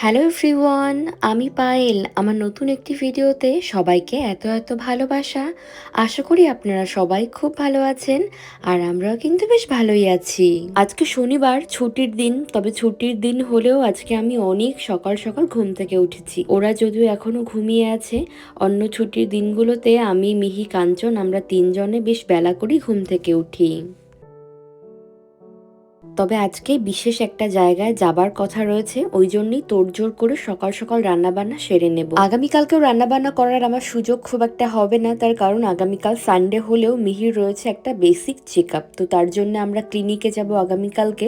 Hello everyone, আমি পায়েল। আমার নতুন একটি ভিডিওতে সবাইকে এত এত ভালোবাসা। আশা করি আপনারা সবাই খুব ভালো আছেন, আর আমরাও কিন্তু বেশ ভালোই আছি। আজকে শনিবার, ছুটির দিন। তবে ছুটির দিন হলেও আজকে আমি অনেক সকাল সকাল ঘুম থেকে উঠেছি। ওরা যদিও এখনো ঘুমিয়ে আছে। অন্য ছুটির দিনগুলোতে আমি, মিহি, কাঞ্চন আমরা তিনজনে বেশ বেলা করেই ঘুম থেকে উঠি। তবে আজকে বিশেষ একটা জায়গায় যাবার কথা রয়েছে, ওই জন্যই তোড়জোড় করে সকাল সকাল রান্নাবান্না সেরে নেব। আগামীকালকেও রান্নাবান্না করার আমার সুযোগ খুব একটা হবে না, তার কারণ আগামীকাল সানডে হলেও মিহির রয়েছে একটা বেসিক চেক আপ। তো তার জন্য আমরা ক্লিনিকে যাব আগামীকালকে।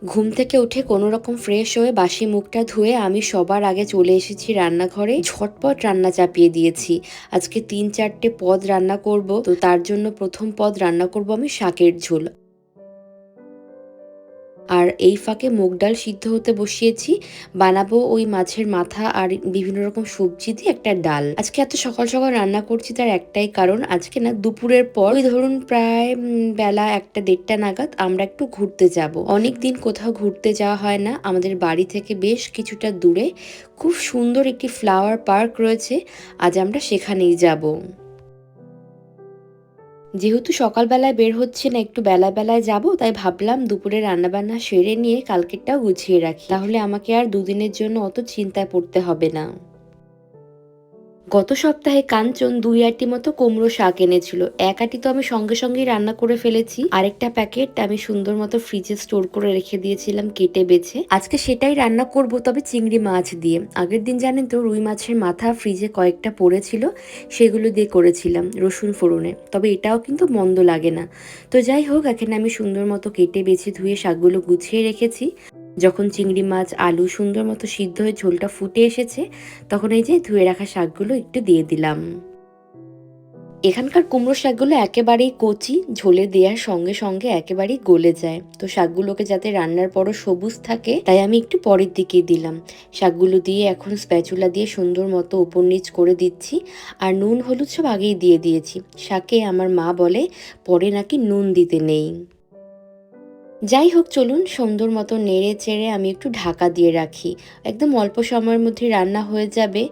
ঘুম থেকে উঠে কোনো রকম ফ্রেশ হয়ে বাসি মুখটা ধুয়ে আমি সবার আগে চলে এসেছি রান্নাঘরে। ঝটপট রান্না চাপিয়ে দিয়েছি। আজকে 3-4টে পদ রান্না করব। তো তার জন্য প্রথম পদ রান্না করব আমি শাকের ঝোল। আর এই ফাঁকে মুগ ডাল সিদ্ধ হতে বসিয়েছি। বানাবো ওই মাছের মাথা আর বিভিন্ন রকম সবজি দিয়ে একটা ডাল। আজকে এত সকাল সকাল রান্না করছি তার একটাই কারণ, আজকে না দুপুরের পর ওই ধরুন প্রায় বেলা 1টা 1:30 নাগাদ আমরা একটু ঘুরতে যাব। অনেক দিন কোথাও ঘুরতে যাওয়া হয় না। আমাদের বাড়ি থেকে বেশ কিছুটা দূরে খুব সুন্দর একটি ফ্লাওয়ার পার্ক রয়েছে। আজ আমরা সেখানেই যাব। যেহেতু সকালবেলায় বের হচ্ছে না, একটু বেলায় যাব, তাই ভাবলাম দুপুরে রান্নাবান্না সেরে নিয়ে কালকেরটাও গুছিয়ে রাখি, তাহলে আমাকে আর দুদিনের জন্য অত চিন্তায় পড়তে হবে না। গত সপ্তাহে কাঞ্চন 2 আটি মতো কুমড়ো শাক এনেছিল। 1 আটি তো আমি সঙ্গে সঙ্গেই রান্না করে ফেলেছি, আরেকটা প্যাকেট আমি সুন্দর মতো ফ্রিজে স্টোর করে রেখে দিয়েছিলাম কেটে বেছে। আজকে সেটাই রান্না করব, তবে চিংড়ি মাছ দিয়ে। আগের দিন জানেন তো রুই মাছের মাথা ফ্রিজে কয়েকটা পড়েছিল, সেগুলো দিয়ে করেছিলাম রসুন ফোড়নে। তবে এটাও কিন্তু মন্দ লাগে না। তো যাই হোক, এখানে আমি সুন্দর মতো কেটে বেছে ধুয়ে শাকগুলো গুছিয়ে রেখেছি। যখন চিংড়ি মাছ আলু সুন্দর মতো সিদ্ধ হয়ে ঝোলটা ফুটে এসেছে, তখন এই যে ধুয়ে রাখা শাকগুলো একটু দিয়ে দিলাম। এখানকার কুমড়ো শাকগুলো একেবারেই কচি, ঝোলে দেওয়ার সঙ্গে সঙ্গে একেবারেই গলে যায়। তো শাকগুলোকে যাতে রান্নার পরও সবুজ থাকে, তাই আমি একটু পরের দিকেই দিলাম। শাকগুলো দিয়ে এখন স্প্যাচুলা দিয়ে সুন্দর মতো উপর নিচ করে দিচ্ছি। আর নুন হলুদ সব আগেই দিয়ে দিয়েছি। শাকে আমার মা বলে পরে নাকি নুন দিতে নেই। যাই হোক, চলুন সুন্দর মতো নেড়ে চেড়ে আমি একটু ঢাকা দিয়ে রাখি। একদম অল্প সময়ের মধ্যে রান্না হয়ে যাবে।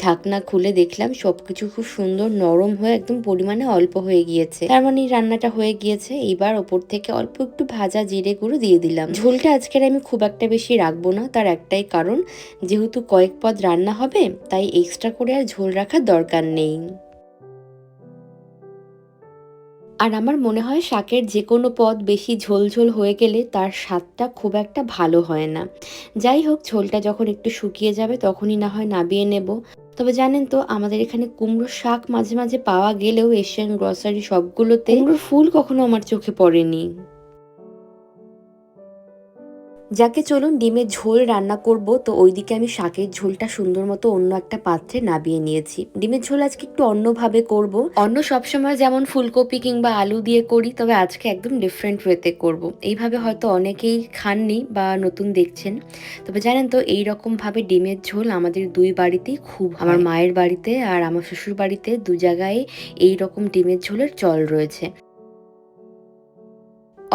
ঢাকনা খুলে দেখলাম সবকিছু খুব সুন্দর নরম হয়ে একদম পরিমাণে অল্প হয়ে গিয়েছে, তার মানে রান্নাটা হয়ে গিয়েছে। এইবার ওপর থেকে অল্প একটু ভাজা জিরে গুঁড়ো দিয়ে দিলাম। ঝোলটা আজকের আমি খুব একটা বেশি রাখবো না, তার একটাই কারণ, যেহেতু কয়েক পদ রান্না হবে, তাই এক্সট্রা করে আর ঝোল রাখার দরকার নেই। আর আমার মনে হয় শাকের যে কোনো পদ বেশি ঝোল ঝোল হয়ে গেলে তার স্বাদটা খুব একটা ভালো হয় না। যাই হোক, ঝোলটা যখন একটু শুকিয়ে যাবে তখনই না হয় নামিয়ে নেব। তবে জানেন তো, আমাদের এখানে কুমড়োর শাক মাঝে মাঝে পাওয়া গেলেও এশিয়ান গ্রসারি সবগুলোতে কুমড়োর ফুল কখনো আমার চোখে পড়েনি। যাকে চলুন ডিমের ঝোল রান্না করব। তো ওইদিকে আমি শাকের ঝোলটা সুন্দর মতো অন্য একটা পাত্রে নামিয়ে নিয়েছি। ডিমের ঝোল আজকে একটু অন্যভাবে করব। অন্য সবসময় যেমন ফুলকপি কিংবা আলু দিয়ে করি, তবে আজকে একদম ডিফারেন্ট ওয়েতে করব। এইভাবে হয়তো অনেকেই খাননি বা নতুন দেখছেন। তবে জানেন তো, এইরকমভাবে ডিমের ঝোল আমাদের দুই বাড়িতেই খুব হয়। আমার মায়ের বাড়িতে আর আমার শ্বশুর বাড়িতে দু জায়গায় এইরকম ডিমের ঝোলের চল রয়েছে।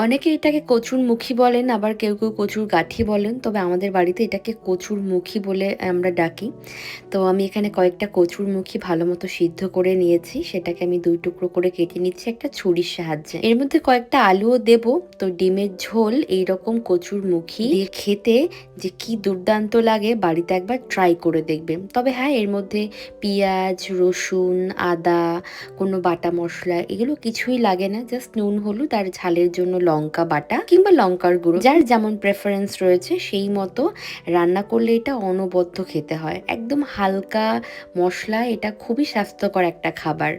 অনেকে এটাকে কচুরমুখী বলেন, আবার কেউ কেউ কচুর গাঠি বলেন। তবে আমাদের বাড়িতে এটাকে কচুরমুখী বলে আমরা ডাকি। তো আমি এখানে কয়েকটা কচুরমুখী ভালো মতো সিদ্ধ করে নিয়েছি। সেটাকে আমি 2 টুকরো করে কেটে নিচ্ছি একটা ছুরির সাহায্যে। এর মধ্যে কয়েকটা আলুও দেব। তো ডিমের ঝোল এইরকম কচুরমুখী দিয়ে খেতে যে কি দুর্দান্ত লাগে, বাড়িতে একবার ট্রাই করে দেখবেন। তবে হ্যাঁ, এর মধ্যে পেঁয়াজ, রসুন, আদা, কোনো বাটা মশলা এগুলো কিছুই লাগে না। জাস্ট নুন হলুদ আর ঝালের জন্য লঙ্কা বাটা কিংবা লঙ্কার গুঁড়ো, যার যেমন প্রেফারেন্স রয়েছে সেই মতো রান্না করলে এটা অনবদ্য খেতে হয়। একদম হালকা মশলা, এটা খুবই স্বাস্থ্যকর একটা খাবার।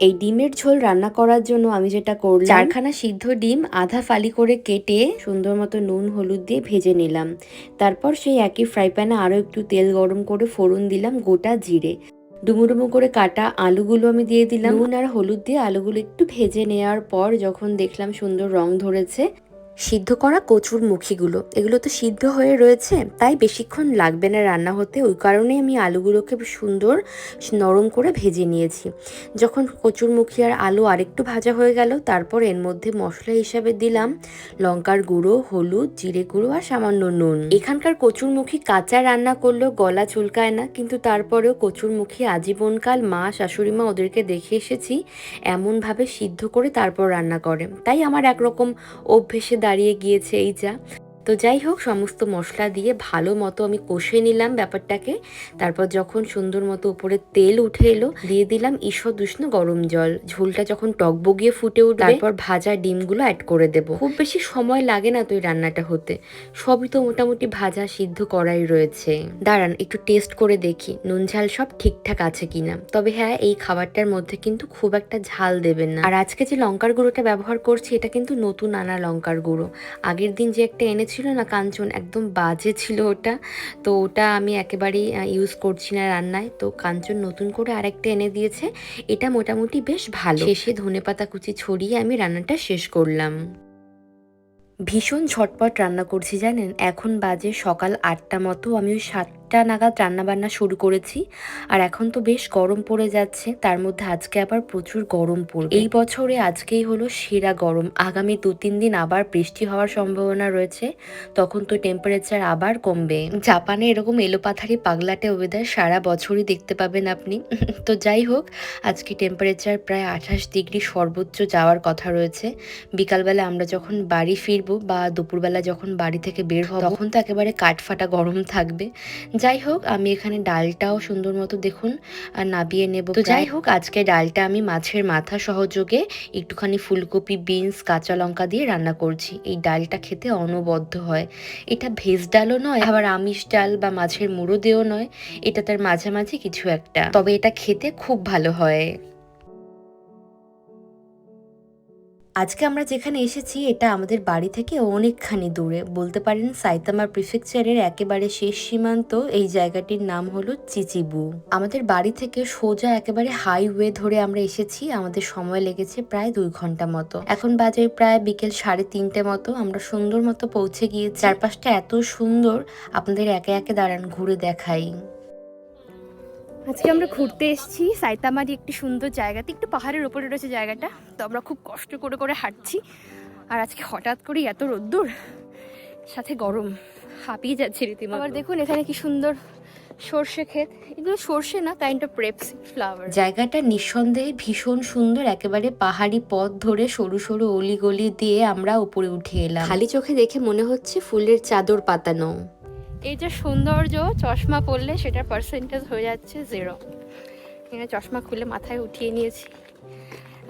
এই ডিমের ঝোল রান্না করার জন্য আমি যেটা করলাম, 4খানা সিদ্ধ ডিম আধা ফালি করে কেটে সুন্দর মতো নুন হলুদ দিয়ে ভেজে নিলাম। তারপর সেই একই ফ্রাই প্যানে আরও একটু তেল গরম করে ফোড়ন দিলাম গোটা জিরে। ডুমো ডুমো করে কাটা আলুগুলো আমি দিয়ে দিলাম। নুন আর হলুদ দিয়ে আলুগুলো একটু ভেজে নেওয়ার পর যখন দেখলাম সুন্দর রং ধরেছে, সিদ্ধ করা কচুর মুখিগুলো, এগুলো তো সিদ্ধ হয়ে রয়েছে, তাই বেশিক্ষণ লাগবে না রান্না হতে। ওই কারণে আমি আলুগুলোকে সুন্দর নরম করে ভেজে নিয়েছি। যখন কচুর মুখি আর আলু আরেকটু ভাজা হয়ে গেল, তারপর এর মধ্যে মশলা হিসাবে দিলাম লঙ্কার গুঁড়ো, হলুদ, জিরে গুঁড়ো আর সামান্য নুন। এখানকার কচুর মুখি কাঁচা রান্না করলেও গলা চুলকায় না, কিন্তু তারপরেও কচুর মুখি আজীবনকাল মা শাশুড়িমা ওদেরকে দেখে এসেছি এমনভাবে সিদ্ধ করে তারপর রান্না করে, তাই আমার একরকম অভ্যেসে দাঁড়িয়ে গিয়েছে এই যা। তো যাই হোক, সমস্ত মশলা দিয়ে ভালো মতো আমি কষে নিলাম ব্যাপারটাকে। তারপর যখন সুন্দর মতো উপরে তেল উঠে এলো, দিয়ে দিলাম ঈষৎ উষ্ণ গরম জল। ঝোলটা যখন টকবগিয়ে ফুটে উঠবে, তারপর ভাজা ডিমগুলো অ্যাড করে দেবো। খুব বেশি সময় লাগে না তো এই রান্নাটা হতে, সবই তো মোটামুটি ভাজা সিদ্ধ করাই রয়েছে। দাঁড়ান একটু টেস্ট করে দেখি নুন ঝাল সব ঠিকঠাক আছে কিনা। তবে হ্যাঁ, এই খাবারটার মধ্যে কিন্তু খুব একটা ঝাল দেবেন না। আর আজকে যে লঙ্কার গুঁড়োটা ব্যবহার করছি, এটা কিন্তু নতুন আনা লঙ্কার গুঁড়ো। আগের দিন যে একটা এনেছিল না কাঞ্চন, একদম বাজে ছিল ওটা, তো ওটা আমি একেবারেই ইউজ করছি না রান্নায়। তো কাঞ্চন নতুন করে আরেকটা এনে দিয়েছে, এটা মোটামুটি বেশ ভালো। শেষে ধনেপাতা কুচি ছড়িয়ে আমি রান্নাটা শেষ করলাম। ভীষণ ঝটপট রান্না করছি জানেন। এখন বাজে সকাল 8টা মতো, আমি ওই 7টা নাগাদ রান্নাবান্না শুরু করেছি। আর এখন তো বেশ গরম পড়ে যাচ্ছে, তার মধ্যে আজকে আবার প্রচুর গরম পড়বে। এই বছরে আজকেই হলো সেরা গরম। আগামী 2-3 দিন আবার বৃষ্টি হওয়ার সম্ভাবনা রয়েছে, তখন তো টেম্পারেচার আবার কমবে। জাপানে এরকম এলোপাথারি পাগলাটে ওয়েদার সারা বছরই দেখতে পাবেন আপনি। তো যাই হোক, আজকে টেম্পারেচার প্রায় 28 ডিগ্রি সর্বোচ্চ যাওয়ার কথা রয়েছে। বিকালবেলা আমরা যখন বাড়ি ফিরবো বা দুপুরবেলা যখন বাড়ি থেকে বের হব, তখন তো একেবারে কাঠফাটা গরম থাকবে। যাই হোক, আমি এখানে ডালটাও সুন্দর মতো দেখুন নাবিয়ে নেব। তো যাই হোক, আজকে ডালটা আমি মাছের মাথা সহযোগে একটুখানি ফুলকপি, বিনস, কাঁচা লঙ্কা দিয়ে রান্না করছি। এই ডালটা খেতে অনবদ্য হয়। এটা ভেজ ডালও নয়, আবার আমিষ ডাল বা মাছের মুড়ো দিয়েও নয়, এটা তার মাঝামাঝি কিছু একটা, তবে এটা খেতে খুব ভালো হয়। আজকে আমরা যেখানে এসেছি এটা আমাদের বাড়ি থেকে অনেকখানি দূরে, বলতে পারেন সাইতামা প্রিফেকচারের একেবারে শেষ সীমান্ত। এই জায়গাটির নাম হলো চিচিবু। আমাদের বাড়ি থেকে সোজা একেবারে হাইওয়ে ধরে আমরা এসেছি। আমাদের সময় লেগেছে প্রায় 2 ঘন্টা মতো। এখন বাজে প্রায় বিকেল 3:30 মতো। আমরা সুন্দর মতো পৌঁছে গিয়েছি। চারপাশটা এত সুন্দর, আপনাদের একে একে দাঁড়ান ঘুরে দেখাই। আজকে আমরা ঘুরতে এসেছি সাইতামারই একটি সুন্দর জায়গাতে, একটু পাহাড়ের ওপরে রয়েছে জায়গাটা। তো আমরা খুব কষ্ট করে করে হাঁটছি, আর আজকে হঠাৎ করে এত রোদ্দুর সাথে গরম, হাঁপিয়ে যাচ্ছে রীতিমতো। আবার দেখুন এখানে কি সুন্দর সর্ষে ক্ষেত, এগুলো সর্ষে না, কাইন্ড অফ রেপস ফ্লাওয়ার। জায়গাটা নিঃসন্দেহে ভীষণ সুন্দর। একেবারে পাহাড়ি পথ ধরে সরু সরু অলিগলি দিয়ে আমরা উপরে উঠে এলাম। খালি চোখে দেখে মনে হচ্ছে ফুলের চাদর পাতানো। এই যে সৌন্দর্য, চশমা পরলে সেটার পার্সেন্টেজ হয়ে যাচ্ছে 0। এখানে চশমা খুলে মাথায় উঠিয়ে নিয়েছি,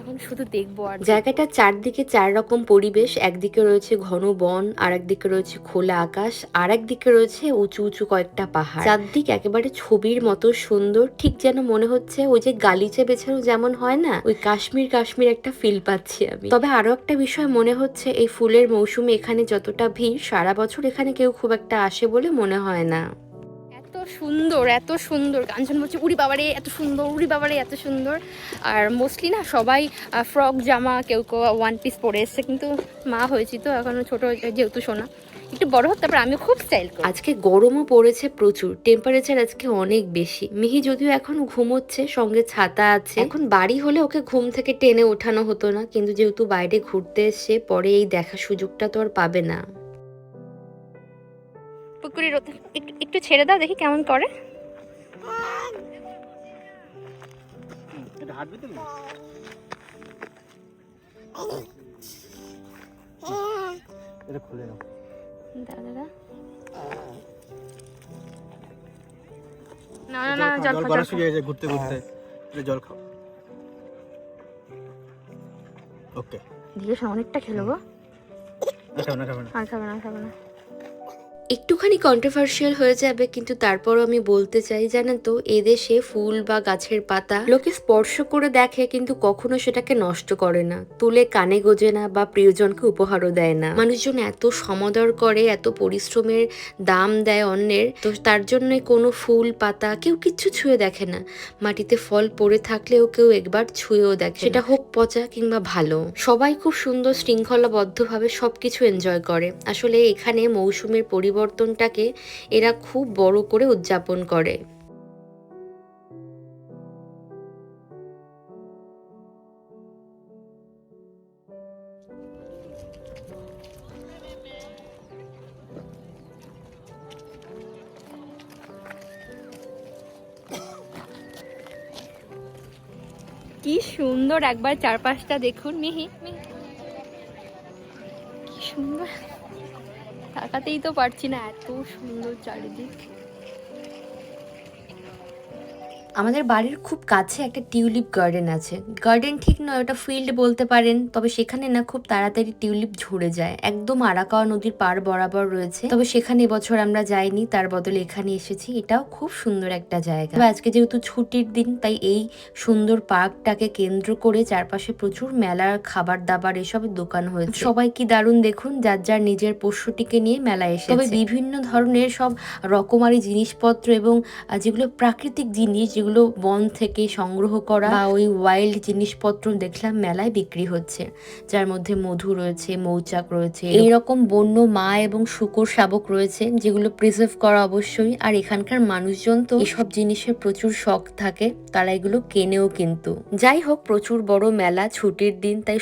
এখন শুধু দেখবো। আর জায়গাটার চারদিকে 4 রকম পরিবেশ। একদিকে রয়েছে ঘন বন, আর একদিকে রয়েছে খোলা আকাশ, আর একদিকে রয়েছে উঁচু উঁচু কয়েকটা পাহাড়। চারদিক একেবারে ছবির মতো সুন্দর, ঠিক যেন মনে হচ্ছে ওই যে গালিচা বেছানো যেমন হয় না, ওই কাশ্মীর কাশ্মীর একটা ফিল পাচ্ছি আমি। তবে আরো একটা বিষয় মনে হচ্ছে, এই ফুলের মৌসুমে এখানে যতটা ভিড়, সারা বছর এখানে কেউ খুব একটা আসে বলে মনে হয় না। এত সুন্দর, এত সুন্দর। কাঞ্চন বলছে উড়ি বাবারে এত সুন্দর, উড়ি বাবারে এত সুন্দর। আর মোস্টলি না সবাই ফ্রক জামা, কেউ কেউ 1 পিস পরে এসছে, কিন্তু মা হয়েছি তো এখনো ছোট, যেহেতু শোনা একটু বড় হোক, তারপর আমি খুব স্টাইল করি। আজকে গরমও পড়েছে প্রচুর, টেম্পারেচার আজকে অনেক বেশি। মিহি যদিও এখন ঘুমোচ্ছে, সঙ্গে ছাতা আছে। এখন বাড়ি হলে ওকে ঘুম থেকে টেনে ওঠানো হতো না, কিন্তু যেহেতু বাইরে ঘুরতে এসছে, পরে এই দেখার সুযোগটা তো আর পাবে না। পুকুরের একটু একটু ছেড়ে দাও, দেখি কেমন করে। এটা খুলে নাও দাদা না না না, জল খাও, বারো শুকিয়ে গেছে ঘুরতে ঘুরতে, জল খাও। ওকে, ধীরে অনেকটা খেলো গো। খাবে না খাবে না। আর খাবে না, খাবে না। একটুখানি কন্ট্রোভার্সিয়াল হয়ে যাবে, কিন্তু তারপরও আমি বলতে চাই, জানেন তো, এদেশে ফুল বা গাছের পাতা লোকে স্পর্শ করে দেখে কিন্তু কখনো সেটাকে নষ্ট করে না, তুলে কানে গোজে না বা প্রিয়জনকে উপহারও দেয় না। মানুষজন এত সমাদর করে, এত পরিশ্রমের দাম দেয় অন্যের, তো তার জন্য কোনো ফুল পাতা কেউ কিচ্ছু ছুঁয়ে দেখে না। মাটিতে ফল পড়ে থাকলেও কেউ একবার ছুঁয়েও দেখে, সেটা হোক পচা কিংবা ভালো। সবাই খুব সুন্দর শৃঙ্খলাবদ্ধভাবে সবকিছু এনজয় করে। আসলে এখানে মৌসুমের পরিবর্তনটাকে এরা খুব বড় করে উদযাপন করে। কি সুন্দর, একবার চারপাশটা দেখুন। মিহি কি সুন্দর, তাকাতেই তো পারছি না, এত সুন্দর চারিদিক। আমাদের বাড়ির খুব কাছে একটা টিউলিপ গার্ডেন আছে। গার্ডেন ঠিক নয়, ওটা ফিল্ড বলতে পারেন। তবে সেখানে না খুব তাড়াতাড়ি টিউলিপ ঝরে যায়, একদম আরাকাওয়া নদীর পাড় বরাবর রয়েছে। তবে সেখানে এবছর আমরা যাইনি, তার বদলে এখানে এসেছি। এটাও খুব সুন্দর একটা জায়গা। তবে আজকে যেহেতু ছুটির দিন, তাই এই সুন্দর পার্কটাকে কেন্দ্র করে চারপাশে প্রচুর মেলার খাবার দাবার এসবের দোকান হয়েছে। সবাই কি দারুণ দেখুন, যার যার নিজের পোষ্যটিকে নিয়ে মেলা এসেছে। তবে বিভিন্ন ধরনের সব রকমারি জিনিসপত্র এবং যেগুলো প্রাকৃতিক জিনিস, যেগুলো বন থেকে সংগ্রহ করা বা ওই ওয়াইল্ড জিনিসপত্র দেখলাম মেলায় বিক্রি হচ্ছে, যার মধ্যে মধু রয়েছে, মৌচাক রয়েছে, এইরকম বন্য মা এবং শূকর শাবক রয়েছে, যেগুলো প্রিজার্ভ করা অবশ্যই। আর এখানকার মানুষজন তো এসব জিনিসের প্রচুর শখ থাকে, তারা এগুলো কেনেও কিন্তু। যাই হোক, প্রচুর বড় মেলা, ছুটির দিন, তাই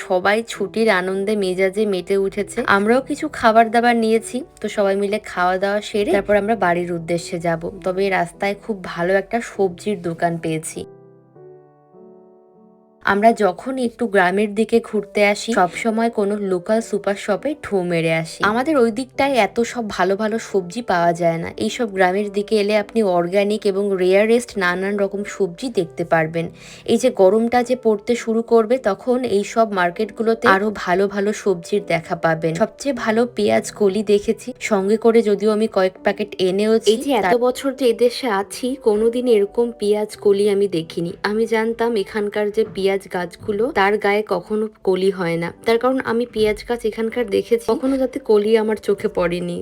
সবাই ছুটির আনন্দে মেজাজে মেতে উঠেছে। আমরাও কিছু খাবার দাবার নিয়েছি, তো সবাই মিলে খাওয়া দাওয়া সেরে তারপর আমরা বাড়ির উদ্দেশ্যে যাব। তবে রাস্তায় খুব ভালো একটা সবজির দোকান পেয়েছি। আমরা যখন একটু গ্রামের দিকে ঘুরতে আসি, সবসময় কোনো লোকাল সুপার শপে ঢু মেরে আসি। আমাদের ওই দিকটায় এত সব ভালো ভালো সবজি পাওয়া যায় না। এইসব গ্রামের দিকে এলে আপনি অর্গানিক এবং রেয়ারেস্ট নানান রকম সবজি দেখতে পারবেন। এই যে গরমটা যে পড়তে শুরু করবে, তখন এই সব মার্কেটগুলোতে আরো ভালো ভালো সবজির দেখা পাবেন। সবচেয়ে ভালো পেঁয়াজ কলি দেখেছি, সঙ্গে করে যদিও আমি কয়েক প্যাকেট এনেওছি। এই যে এত বছর যে এদেশে আছি, কোনোদিন এরকম পেঁয়াজ কলি আমি দেখিনি। আমি জানতাম এখানকার যে পেঁয়াজ গাছগুলো, তার গায়ে কখনো কলি হয় না। তার কারণ আমি পেঁয়াজ গাছ এখানকার দেখেছি, কখনো যাতে কলি আমার চোখে পড়েনি।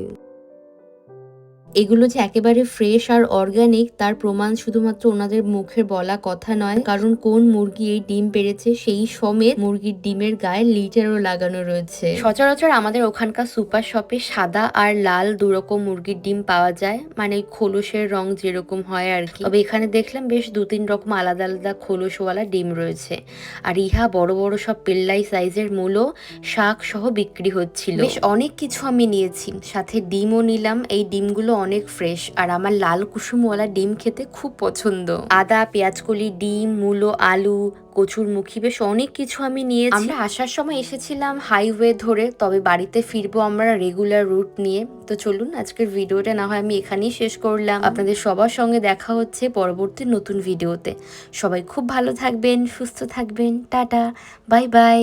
এগুলো যে একেবারে ফ্রেশ আর অর্গানিক, তার প্রমাণ শুধুমাত্র ওনাদের মুখের বলা কথা নয়, কারণ কোন মুরগি এই ডিম পেড়েছে সেই সমেত মুরগির ডিমের গায়ে লিটারও লাগানো রয়েছে। সচরাচর আমাদের ওখানকার সুপার শপে সাদা আর লাল দুরকম মুরগির ডিম পাওয়া যায়, মানে খোলসের রং যেরকম হয় আর কি। তবে এখানে দেখলাম বেশ 2-3 রকম আলাদা আলাদা খোলসওয়ালা ডিম রয়েছে। আর ইহা বড় বড় সব পেল্লাই সাইজের মূলো শাক সহ বিক্রি হচ্ছিল। বেশ অনেক কিছু আমি নিয়েছি, সাথে ডিমও নিলাম। এই ডিমগুলো অনেক ফ্রেশ, আর আমার লাল কুসুমওয়ালা ডিম খেতে খুব পছন্দ। আদা, পেঁয়াজকলি, ডিম, মূলো, আলু, কচুর মুখী, বেশ অনেক কিছু আমি নিয়েছি। আমরা আসার সময় এসেছিলাম হাইওয়ে ধরে, তবে বাড়িতে ফিরবো আমরা রেগুলার রুট নিয়ে। তো চলুন, আজকের ভিডিওটা না হয় আমি এখানেই শেষ করলাম। আপনাদের সবার সঙ্গে দেখা হচ্ছে পরবর্তী নতুন ভিডিওতে। সবাই খুব ভালো থাকবেন, সুস্থ থাকবেন। Tata, bye bye.